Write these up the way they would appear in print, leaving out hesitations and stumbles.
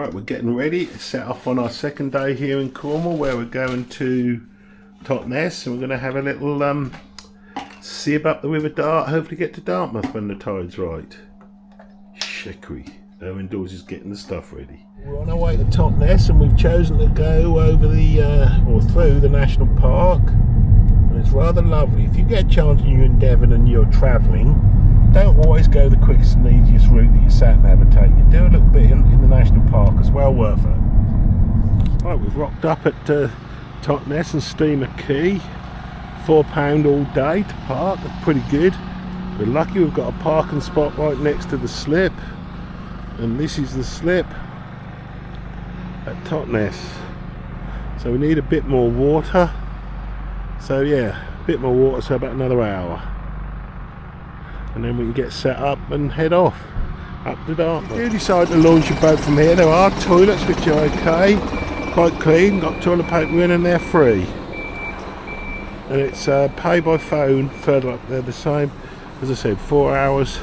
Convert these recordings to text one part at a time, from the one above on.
Right, we're getting ready to set off on our second day here in Cornwall, where we're going to Totnes, and we're going to have a little sib up the River Dart, hopefully get to Dartmouth when the tide's right. Shickery. Owen Dawes is getting the stuff ready. We're on our way to Totnes, and we've chosen to go over the or through the national park, and it's rather lovely. If you get a chance and you're in Devon and you're travelling, don't always go the quickest and easiest route that your sat nav will take you. Do a little bit in the national park, it's well worth it. Right, we've rocked up at Totnes and Steamer Quay. £4 all day to park, that's pretty good. We're lucky we've got a parking spot right next to the slip, and this is the slip at Totnes. So we need a bit more water, so yeah, a bit more water, so about another hour, and then we can get set up and head off up to Dartmouth. If you decide to launch your boat from here, there are toilets which are okay, quite clean, got toilet paper in and they're free, and it's pay by phone further up there, the same as I said, 4 hours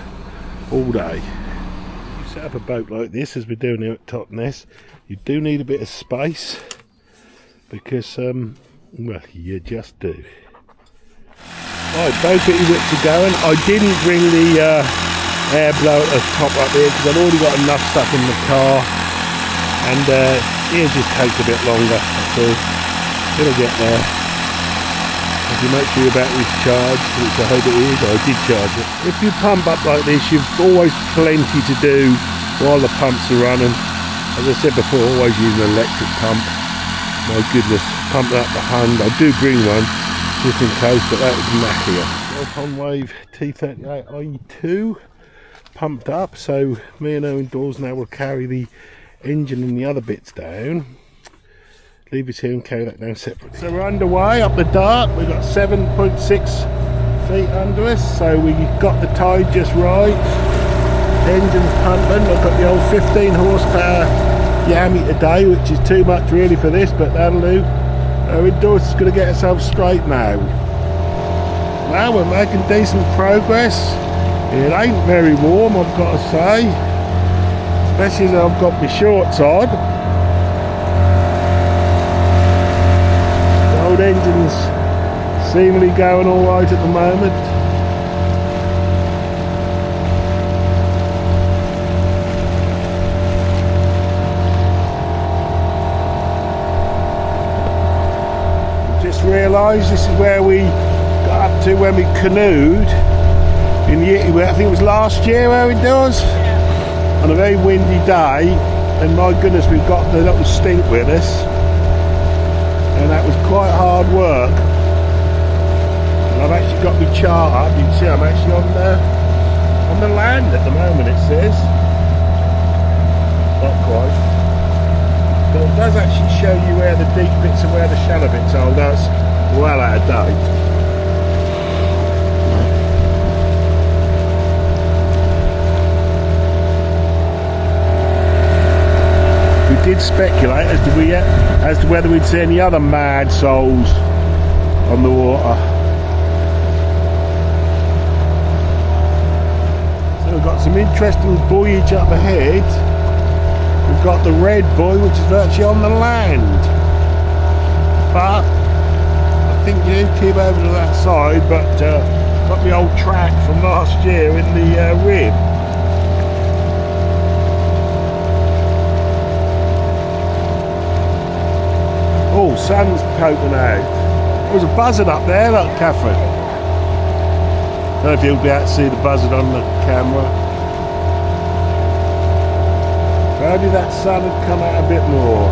all day. You set up a boat like this as we're doing here at Totnes, you do need a bit of space, because well, you just do. Right, both pretty whipped to going. I didn't bring the air blower at the top up here because I'd already got enough stuff in the car, and it just takes a bit longer, so it'll get there. If you make sure your battery's charged, which I hope it is, I did charge it. If you pump up like this, you've always plenty to do while the pumps are running. As I said before, always use an electric pump. My goodness, pumping up the Hund. I do bring one just in case, but that would knacker you. Honwave T38 i2 pumped up, so me and Owen Dawes now will carry the engine and the other bits down. Leave it here and carry that down separately. So we're underway up the Dart. We've got 7.6 feet under us, so we got the tide just right. Engine's pumping. I've got the old 15 horsepower Yamaha today, which is too much really for this, but that'll do. Owen Dawes is going to get herself straight now. Well, we're making decent progress. It ain't very warm, I've got to say, especially as I've got my shorts on. Old engine's seemingly going all right at the moment. Just realised this is where we got up to when we canoed in the, I think it was last year where we does, on a very windy day, and my goodness, we've got the little stink with us. And that was quite hard work, and I've actually got my chart up. You can see I'm actually on the land at the moment, it says. Not quite, but it does actually show you where the deep bits and where the shallow bits are, although it's well out of date. We did speculate as to whether we'd see any other mad souls on the water. So we've got some interesting buoyage up ahead. We've got the red buoy, which is virtually on the land, but I think you keep over to that side, but got the old track from last year in the rib. Oh, sun's poking out. There's a buzzard up there, look, Catherine. I don't know if you'll be able to see the buzzard on the camera. If only that sun had come out a bit more.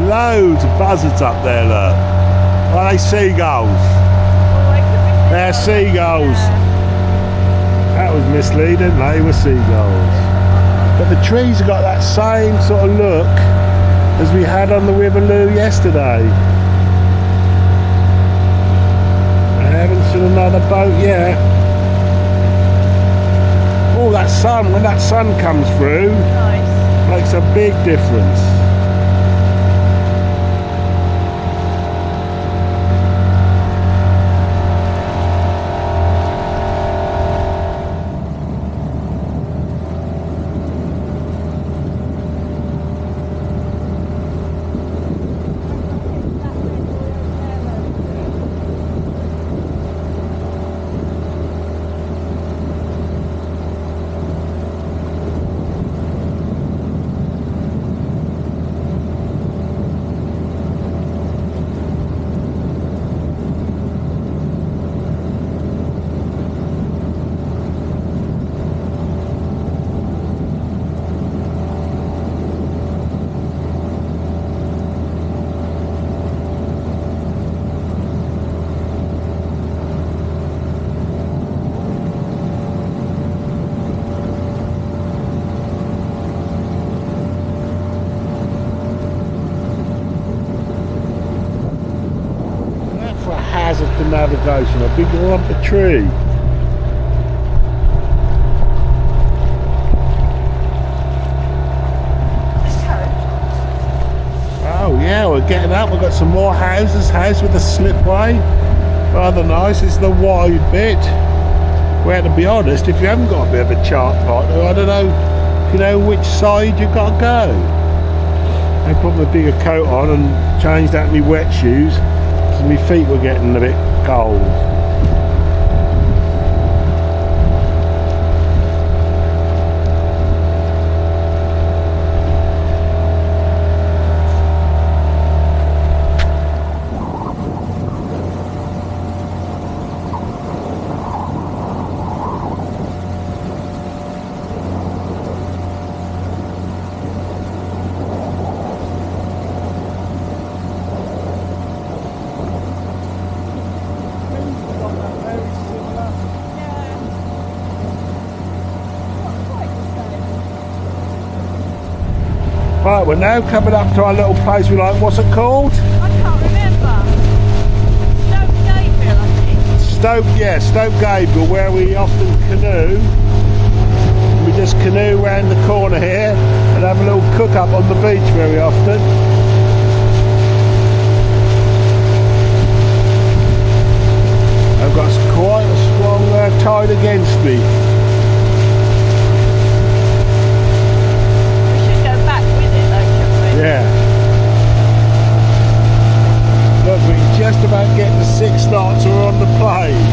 Loads of buzzards up there, look. Are they seagulls? They're seagulls. That was misleading, they were seagulls. But the trees have got that same sort of look as we had on the River Loo yesterday. I haven't seen another boat yet. Oh, that sun, when that sun comes through, Makes a big difference. Hazard to navigation, a big lump of tree. Oh yeah, we're getting up. We've got some more houses. House with a slipway, rather nice. It's the wide bit. Well, to be honest, if you haven't got a bit of a chart partner, I don't know if you know which side you've got to go. I put my bigger coat on and changed out my wet shoes. My feet were getting a bit cold. Right, we're now coming up to our little place we like. What's it called? I can't remember. Stoke Gabriel, I think. Stoke, yeah, Stoke Gabriel, where we often canoe. We just canoe round the corner here and have a little cook up on the beach very often. I've got quite a strong tide against me. Yeah. Look, we can just about get to 6 knots, we're on the plane.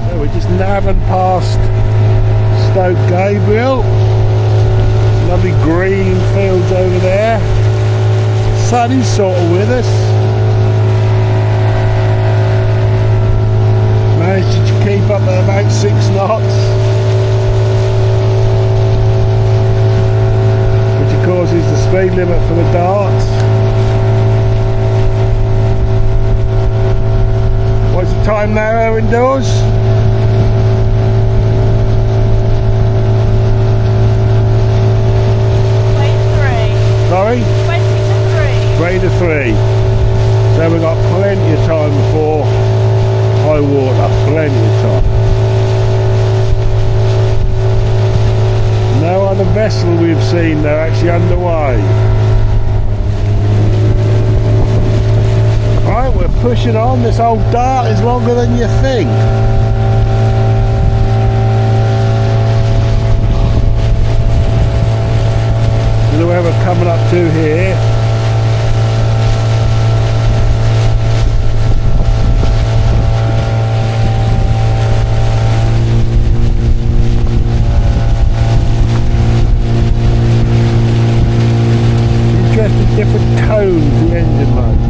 So we're just navving past Stoke Gabriel. Lovely green fields over there. Sunny's sort of with us. Managed to keep up at about 6 knots, which of course is the speed limit for the darts. What's the time now indoors? Sorry? 20 to 3. So we've got plenty of time before high water, plenty of time. No other vessel we've seen though actually underway. Right, we're pushing on. This old dart is longer than you think. Don't know where we're coming up to here. Different tones the engine makes.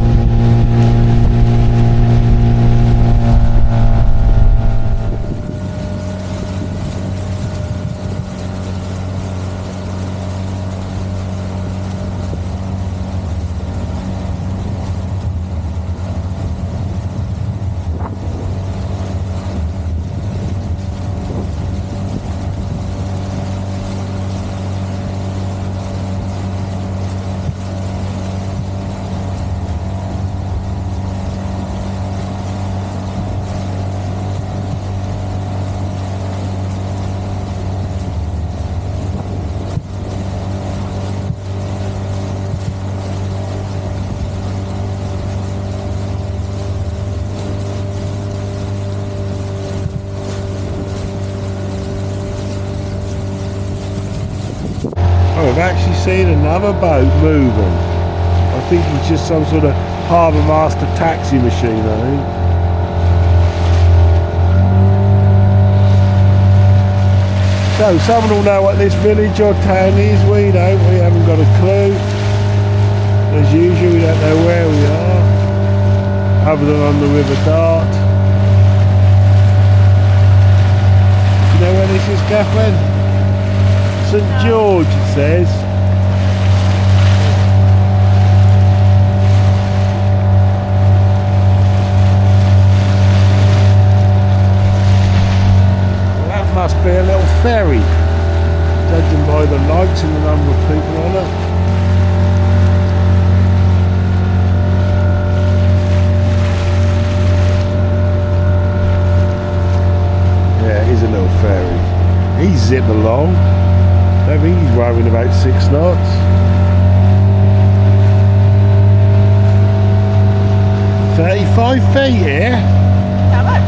I've actually seen another boat moving. I think it's just some sort of harbour master taxi machine, I think. So someone will know what this village or town is. We don't. We haven't got a clue. As usual, we don't know where we are, other than on the River Dart. You know where this is, Catherine? St George, it says. Well, that must be a little ferry, judging by the lights and the number of people on it. Yeah, it is a little ferry. He's zipping along. I think he's rowing about 6 knots. £35 here. How much?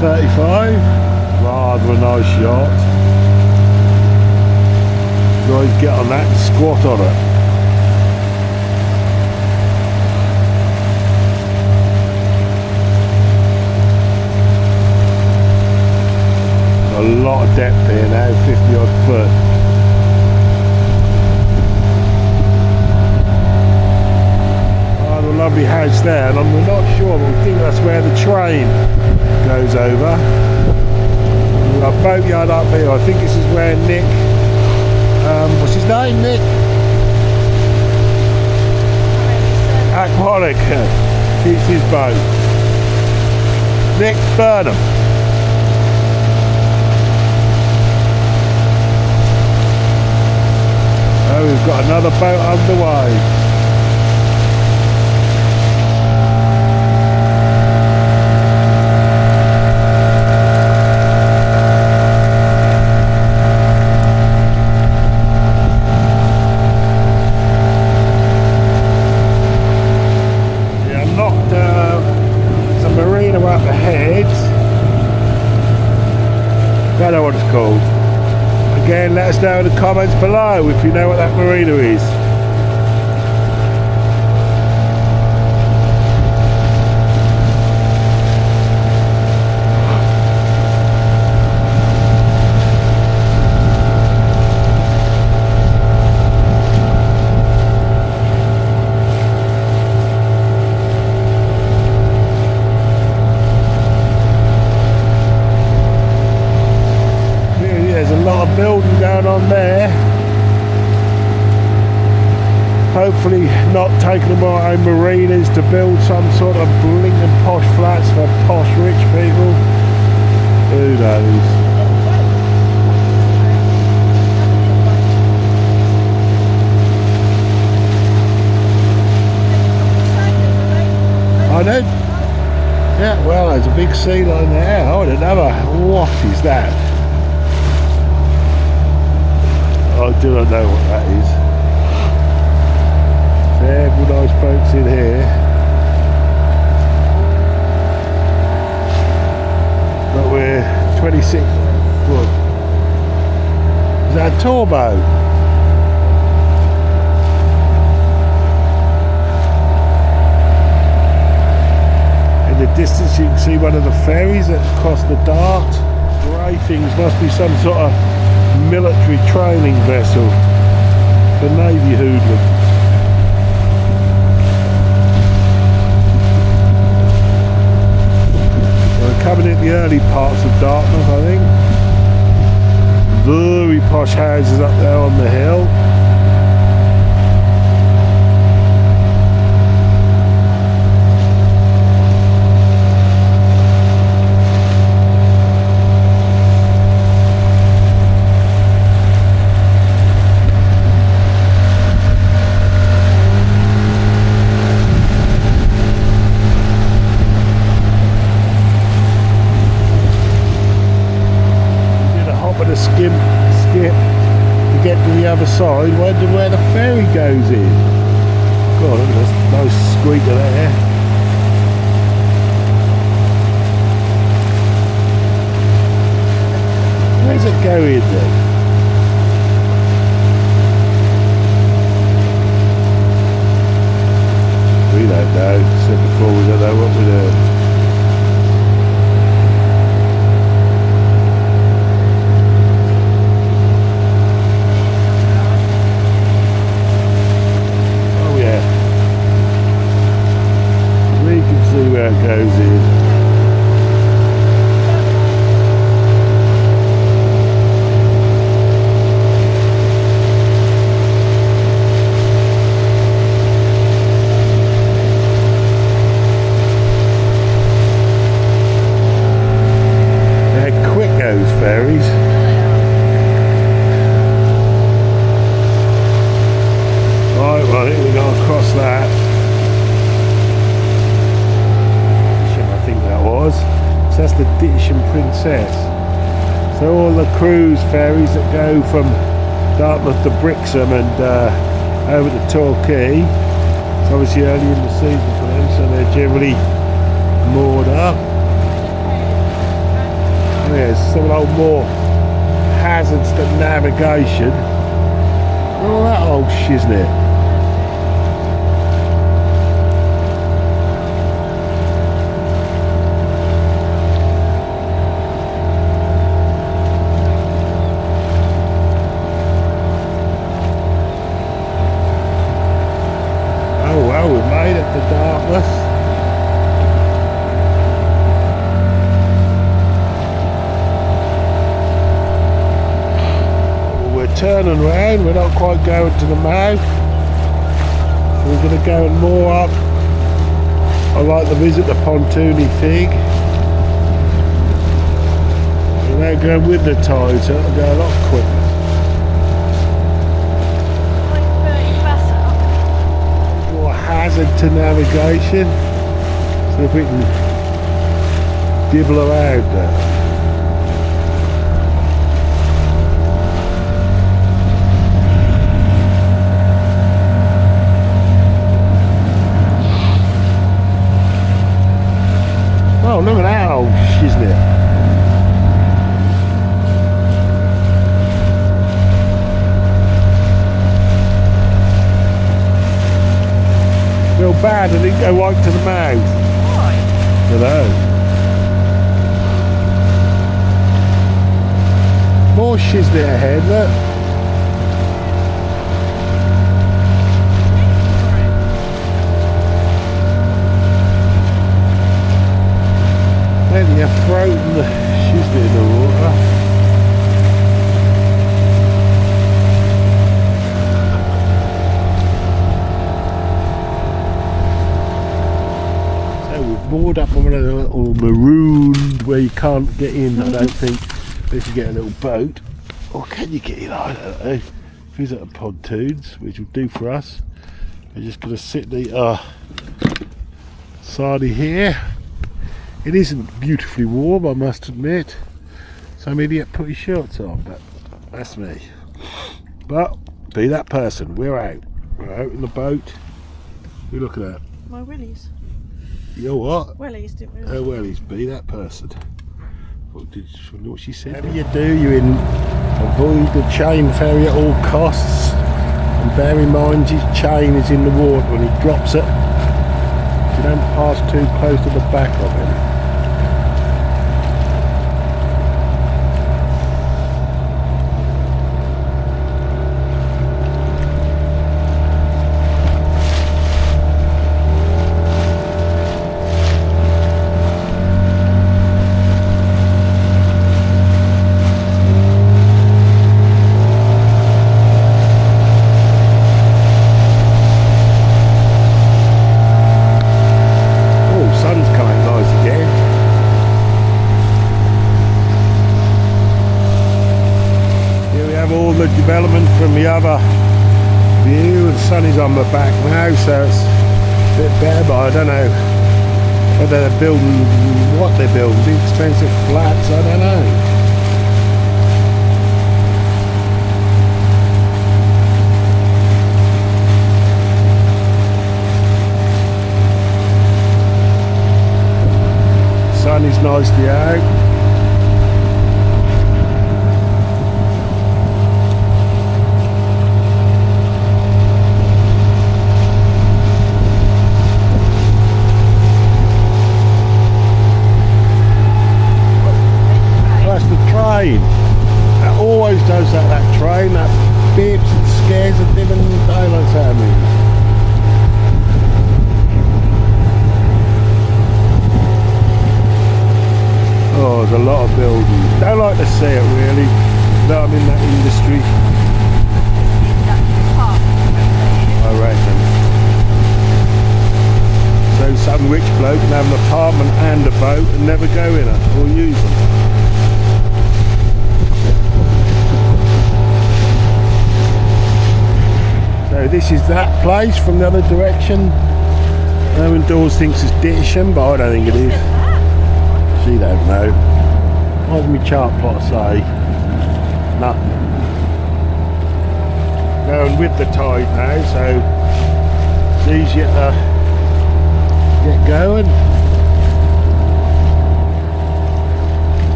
35. Rather a nice yacht. Guys, get on that and squat on it. A lot of depth here now, 50 odd foot. Oh, the lovely house there, and I'm not sure, but I think that's where the train goes over. We've got a boatyard up here. I think this is where Nick, what's his name, Nick? Aquatic keeps his boat. Nick Burnham. Oh, we've got another boat underway. Yeah, I'm not, there's a marina up ahead. I don't know what it's called. Again, let us know in the comments below if you know what that marina is. There's a lot of building going on there. Hopefully not taking them out of marinas to build some sort of blinking posh flats for posh rich people. Who knows? I know. Yeah, well, there's a big sea line there. Oh, another. What is that? I do not know what that is. Several nice boats in here. But we're 26 foot. Is that a tour boat? In the distance you can see one of the ferries that's across the Dart. Grey things must be some sort of military training vessel for Navy hoodlums. We're coming in the early parts of Dartmouth, I think. Very posh houses up there on the hill. Skip to get to the other side. Wonder where the ferry goes in. God, look at this nice squeaker there. Where's it going then? where it goes in. They're quick, those ferries. Right, well, I think we got across that. I think that was. So that's the Ditch and Princess. So all the cruise ferries that go from Dartmouth to Brixham and over to Torquay. It's obviously early in the season for them, so they're generally moored up. And there's some old more hazards to navigation. All that old shiznit. We've made it to Dartmouth. Well, we're turning round, we're not quite going to the mouth. We're going to go and moor up. I like to visit the pontoony thing. We're now going with the tide, so it'll go a lot quicker. Hazard to navigation, so if we can dibble around there. Oh, look at that old shiznit. Feel bad I didn't go right to the mouth. Why? I don't know. More shiznit ahead, look. Then you're floating the shiznit in the water. Moored up on one of the little marooned where you can't get in, I don't think, if you get a little boat. Or can you get in? I don't know. Visit the pontoons, which will do for us. We're just going to sit the side of here. It isn't beautifully warm, I must admit. Some idiot put his shorts on, but that's me. But be that person. We're out. We're out in the boat. We look at that. My willies. You're what? Wellies, didn't we? Oh, wellies, be that person. What did you know what she said? Whatever you do, you avoid the chain ferry at all costs. And bear in mind his chain is in the water when he drops it. You don't pass too close to the back of him. The development from the other view, the sun is on the back now, so it's a bit better, but I don't know whether they're building, what they're building, big expensive flats, I don't know. The sun is nicely out. That always does that train, that beeps and scares the living daylights out of me. does a lot of building. Don't like to see it really, but I'm in that industry. I reckon. So some rich bloke can have an apartment and a boat and never go in it or use them. So this is that place from the other direction. Owen Dawes thinks it's Ditcham, but I don't think it is. She don't know. What does my chart plot say? Nothing. Going with the tide now, so it's easier to get going.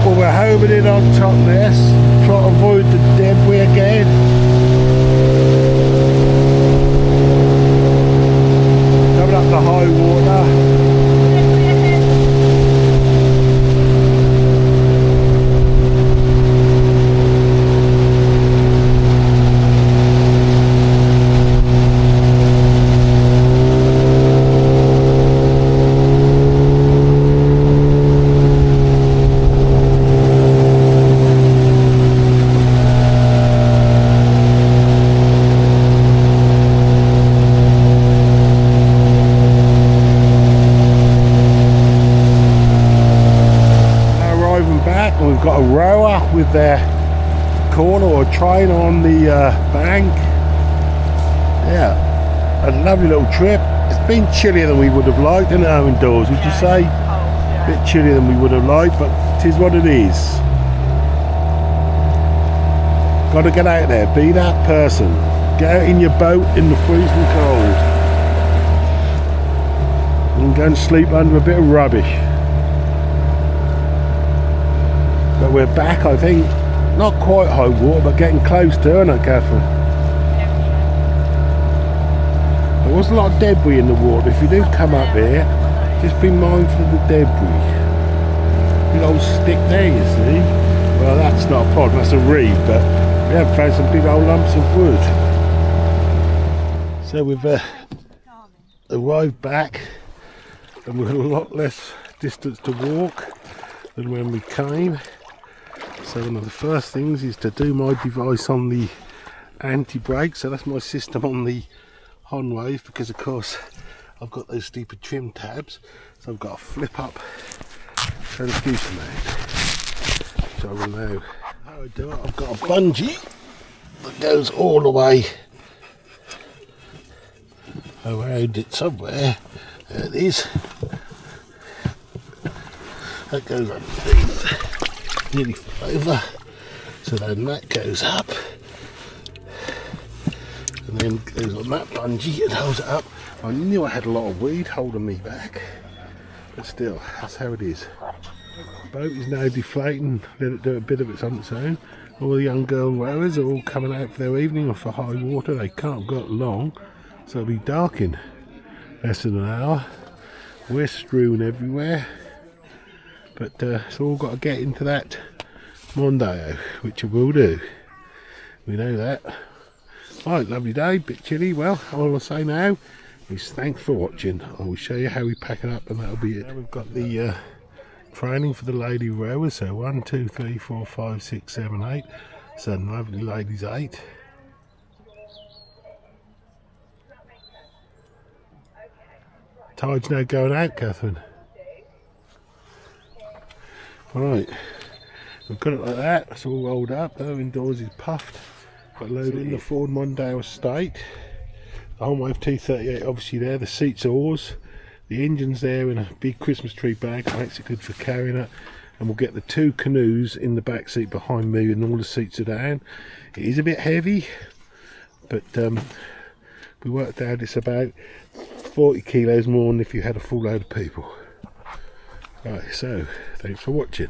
Well, we're homing in on Totnes, try to avoid the debris again. Coming up the high water. We've got a rower with their corner or train on the bank. Yeah, a lovely little trip. It's been chillier than we would have liked, isn't it, Owen Dawes, would you say? A bit chillier than we would have liked, but it is what it is. Got to get out there, be that person. Get out in your boat in the freezing cold and go and sleep under a bit of rubbish. But we're back, I think, not quite high water, but getting close to, isn't it, Catherine? There was a lot of debris in the water. If you do come up here, just be mindful of the debris. Big old stick there, you see. Well, that's not a problem, that's a reed, but we have found some big old lumps of wood. So we've arrived back, and we've got a lot less distance to walk than when we came. So one of the first things is to do my device on the anti-brake. So that's my system on the Honwave, because of course I've got those stupid trim tabs. So I've got to flip up transducer mode. So I will know how I do it. I've got a bungee that goes all the way around it somewhere. There it is. That goes underneath. Nearly over, so then that goes up and then goes on that bungee and holds it up. I knew I had a lot of weed holding me back, but still, that's how it is. The boat is now deflating, let it do a bit of it on its own. All the young girl rowers are all coming out for their evening or for high water. They can't have got long, so it'll be dark in less than an hour. We're strewn everywhere. But it's all got to get into that Mondeo, which it will do. We know that. Right, lovely day, bit chilly. Well, all I'll say now is thanks for watching. I will show you how we pack it up, and that'll be it. Now we've got the training for the lady rowers. So 1, 2, 3, 4, 5, 6, 7, 8. So lovely ladies 8. Tide's now going out, Catherine. Right, we've got it like that. It's all rolled up. Owen Dawes is puffed. Got loaded in the Ford Mondeo estate. The Honwave T38 obviously there. The seats are oars. The engine's there in a big Christmas tree bag. Makes it good for carrying it. And we'll get the 2 canoes in the back seat behind me, and all the seats are down. It is a bit heavy, but we worked out it's about 40 kilos more than if you had a full load of people. Right, so thanks for watching.